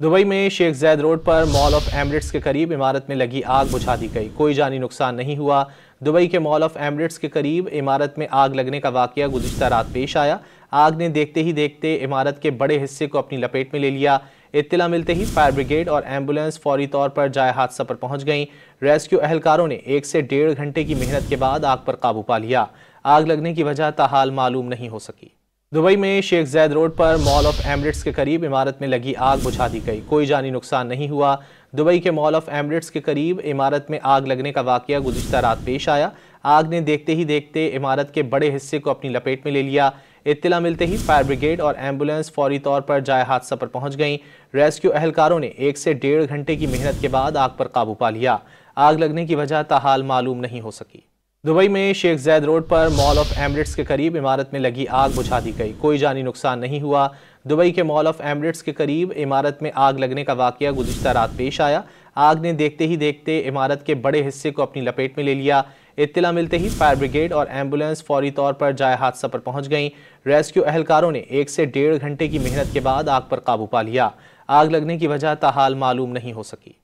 Dubai में शेख ज़ैद road पर mall of Emirates के करीब इमारत में लगी आग बुझा दी गई। कोई जानी नुकसान नहीं हुआ। दुबई के मॉल ऑफ एमिरेट्स के करीब इमारत में आग लगने का वाकया गुज़िश्ता रात पेश आया। आग ने देखते ही देखते इमारत के बड़े हिस्से को अपनी लपेट में ले लिया। इत्तला मिलते ही फायर ब्रिगेड और एम्बुलेंस फौरी तौर पर जाए हादसा पर पहुंच गईं। रेस्क्यू एहलकारों ने 1 से 1.5 घंटे की मेहनत के बाद आग पर काबू पा लिया। आग लगने की वजह ताहाल मालूम नहीं हो सकी। दुबई में शेख ज़ैद रोड पर मॉल ऑफ एमिरेट्स के करीब इमारत में लगी आग बुझा दी गई। कोई जानी नुकसान नहीं हुआ। दुबई के मॉल ऑफ एमिरेट्स के करीब इमारत में आग लगने का वाकया गुज़िश्ता रात पेश आया। आग ने देखते ही देखते इमारत के बड़े हिस्से को अपनी लपेट में ले लिया। इत्तला मिलते ही फायर ब्रिगेड और एम्बुलेंस फौरी तौर पर जाए हादसा पर पहुंच गईं। रेस्क्यू एहलकारों ने 1 से 1.5 घंटे की मेहनत के बाद आग पर काबू पा लिया। आग लगने की वजह ताहाल मालूम नहीं हो सकी। दुबई में शेख ज़ैद रोड पर मॉल ऑफ एमिरेट्स के करीब इमारत में लगी आग बुझा दी गई। कोई जानी नुकसान नहीं हुआ। दुबई के मॉल ऑफ एमिरेट्स के करीब इमारत में आग लगने का वाकया गुज़िश्ता रात पेश आया। आग ने देखते ही देखते इमारत के बड़े हिस्से को अपनी लपेट में ले लिया। इत्तला मिलते ही फायर ब्रिगेड और एम्बुलेंस फौरी तौर पर जाए हादसा पर पहुंच गईं। रेस्क्यू एहलकारों ने 1 से 1.5 घंटे की मेहनत के बाद आग पर काबू पा लिया। आग लगने की वजह ताहाल मालूम नहीं हो सकी।